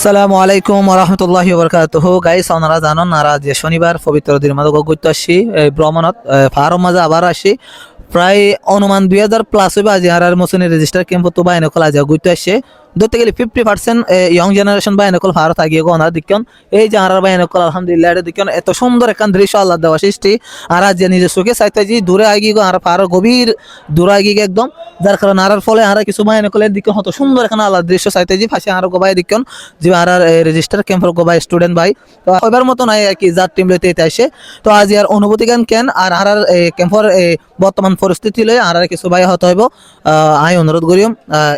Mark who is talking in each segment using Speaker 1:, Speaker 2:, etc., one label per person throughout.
Speaker 1: আসসালামু আলাইকুম রহমতুল্লাহি ওবরকাতুহু গাইস আপনারা জানেন নারা যে শনিবার পবিত্র দিন মাঝে গইতে আসছি ভ্রমণত ফার্ম মাঝে আবার আসি প্রায় অনুমান 2000 প্লাস হইবে আজি আর মোসনে রেজিস্টার ক্যাম্প তো বাইনে কল আজ গইতে আসছে ধরতে গেলে 50% ইয়ং জেনারেশন বাইনে কল ভারত আগিয়ে গো না দিকন এই যে আর বাইনে কল আলহামদুলিল্লাহ এটা দিকন এত সুন্দর একখান দৃশ্য আল্লাহ দেওয়া সৃষ্টি আর আজ নিজের চোখে চাইতেছি দূরে আগিয়ে গো আর পারো গভীর দূরে আগিয়ে একদম যার কারণে আর ফলে আর কিছু বাইনে কলের দিকন হতো সুন্দর এখানে আল্লাহ দৃশ্য চাইতেছি ফাঁসে আর গোবাই দিকন যে আর রেজিস্টার ক্যাম্পের গোবাই স্টুডেন্ট ভাই তো এবার মতো নাই আর কি যার টিম লইতে এতে আসে তো আজ আর অনুভূতি গান কেন আর আর ক্যাম্পের বর্তমান পরিস্থিতি লই আর কিছু ভাই হতে হইব আই অনুরোধ করিম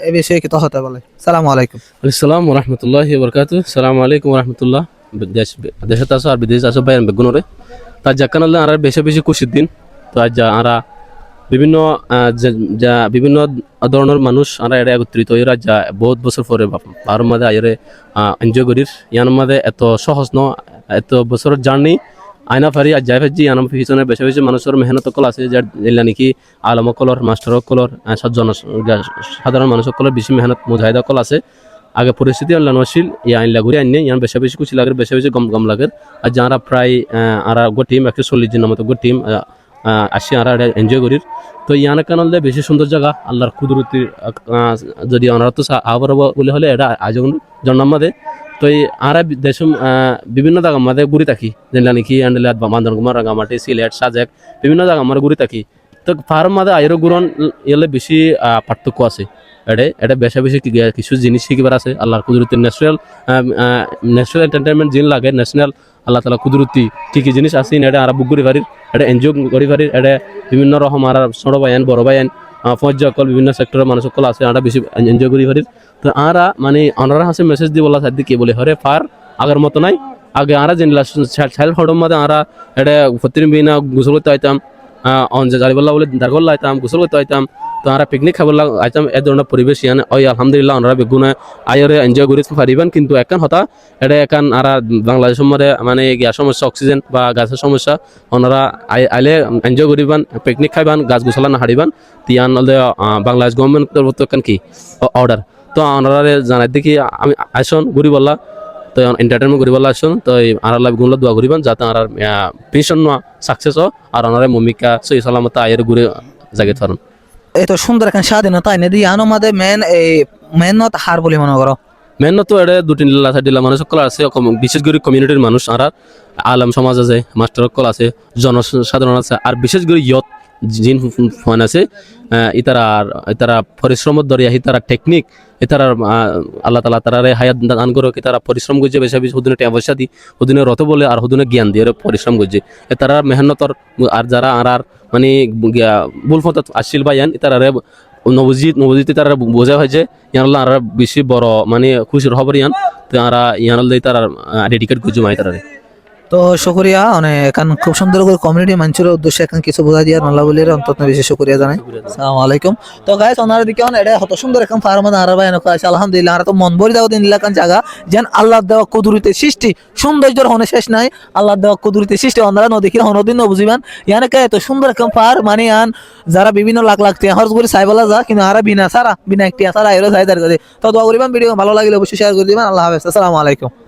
Speaker 1: এ বিষয়ে কি তো হতে বলে সালামু আলাইকুম
Speaker 2: আসসালামু রাহমাতুল্লাহি ওয়া বারাকাতুহু আসসালামু আলাইকুম ওয়া রাহমাতুল্লাহ দেশে আসো আর বিদেশে আসো বাইরে বেগুনরে তা জাকানাল্লাহ আর বেশি বেশি খুশির দিন তো আজ আরা বিভিন্ন বিভিন্ন ধরনের মানুষ আমরা এটা একত্রিত হয়ে যা বহুত বছর পরে আর মধ্যে আইরে এনজয় করির ইয়ার মধ্যে এত সহজ ন এত বছরের জার্নি আইনা ফারি আজ যাই ফাজি আনাম পিছনে বেশি বেশি মানুষের মেহনত কল আছে যার নাকি আলম কলর মাস্টার কলর সাধারণ মানুষ কলর বেশি মেহনত মুজাহিদা কল আছে আগে পরিস্থিতি অনলাইন আসিল ইয়া আইনলা ঘুরে আইনে ইয়ান বেশি বেশি খুশি লাগে বেশি বেশি গম গম লাগে আর যারা প্রায় আর গো টিম 140 জনের মতো গো টিম আসি আর এনজয় করির তো ইয়ান কানলে বেশি সুন্দর জায়গা আল্লাহর কুদরতির যদি আমরা তো আবার বলে হলে এটা আয়োজন জন্ম মাদে তো এই আর দেশ বিভিন্ন জায়গা আমাদের ঘুরে থাকি যেটা নাকি আন্ডালাত বান্দরকুমার রাঙামাটি সিলেট সাজেক বিভিন্ন জায়গা আমরা ঘুরে থাকি তো ফার্ম মাদে আইরো ঘুরন এলে বেশি পার্থক্য আছে এটা বেশি বেশি কিছু জিনিস শিখিবার আছে আল্লাহর কুদরতির ন্যাচারাল এন্টারটেনমেন্ট জিন লাগে ন্যাশনাল আল্লাহ তালা কুদরতি কি কি জিনিস আছে এটা আর বুক করি পারির এটা এনজয় করি পারির এটা বিভিন্ন রকম আর ছোট ভাইয়ান বড় ভাইয়ান ফৌজকল বিভিন্ন সেক্টরের মানুষ সকল আছে আমরা বেশি এনজয় করি পারির তো আরা মানে ওনারা হাসে মেসেজ দিয়ে বলা সাথে কি বলে হরে ফার আগের মতো নাই আগে আরা জেনে সেলফ হডম মধ্যে আরা এটা প্রতিদিন বিনা গোসল করতে আইতাম জালিবাল্লাহ বলে দারগল্লা আইতাম গোসল করতে আইতাম তো আমরা পিকনিক খাবার আইতাম এ ধরনের পরিবেশ ইয়ান ওই আলহামদুলিল্লাহ ওনারা বেগুনে আইরে এনজয় করে পারিবেন কিন্তু এখন হতা এটা এখন আর বাংলাদেশের মধ্যে মানে গ্যাস সমস্যা অক্সিজেন বা গাছের সমস্যা ওনারা আইলে এনজয় করিবান পিকনিক খাইবান গাছ গোসলা না হারিবান তিয়ান বাংলাদেশ গভর্নমেন্ট তরফ থেকে কি অর্ডার তো ওনারা জানাই দেখি আমি আসন ঘুরি বললা তো এন্টারটেনমেন্ট করি বলা আসুন তো আর গুলো দোয়া করিবান যাতে আর পেশন সাকসেস হয় আর ওনারা মমিকা সই সালামত আয়ের ঘুরে জাগে ধরুন
Speaker 1: এই তো সুন্দর এখন স্বাধীনতা এনে দিয়ে আনো মাদে মেহনত হার বলি মনে করো
Speaker 2: মেহনত তো এটা দুটি দিলা মানুষ সকল আছে বিশেষ করে কমিউনিটির মানুষ আর আলম সমাজ আছে মাস্টার সকল আছে জনসাধারণ আছে আর বিশেষ করে ইয়ত জিন ফোন আছে ইতারা পরিশ্রমের দরিয়া ইতারা টেকনিক ইতারা আল্লাহ তালা তারা হায়াত দান করো তারা পরিশ্রম করছে বেশি বেশি হুদিনে পয়সা দি হুদিনে রত বলে আর হুদিনে জ্ঞান দিয়ে পরিশ্রম করছে তারা মেহনতর আর যারা আর মানে বুলফত আসছিল বা ইয়ান তারা নবজিত তারা বোঝা হয়েছে ইয়ানল্লাহ আর বেশি বড় মানে খুশির খবর ইয়ান তো আর ইয়ানল্লাহ তারা ডেডিকেট করছে মাই তারা
Speaker 1: তো শুকরিয়া অনেক এখন খুব সুন্দর করে কমিউনিটি মানুষের উদ্দেশ্যে এখন কিছু বোঝা দিয়ে নল্লা বলে অন্তত বেশি শুকরিয়া জানাই আসসালামু আলাইকুম তো গাইস ওনার দিকে এটা কত সুন্দর এখন ফার্ম আর ভাই এনকা আছে আলহামদুলিল্লাহ আর তো মন ভরি দাও দিন দিলাকান জায়গা যেন আল্লাহ দেওয়া কুদরতে সৃষ্টি সৌন্দর্যের হনে শেষ নাই আল্লাহ দেওয়া কুদরতে সৃষ্টি ওনারা নদীকে হনদিন বুঝিবেন ইয়ানকে এত সুন্দর এখন ফার মানে আন যারা বিভিন্ন লাখ লাখ টাকা খরচ করে চাইবলা যা কিন্তু আর বিনা একটি সারা এর চাই তার কাছে তো দোয়া করিবেন ভিডিও ভালো লাগলে অবশ্যই শেয়ার করে দিবেন আল্লাহ হাফেজ আসসালামু আলাইকুম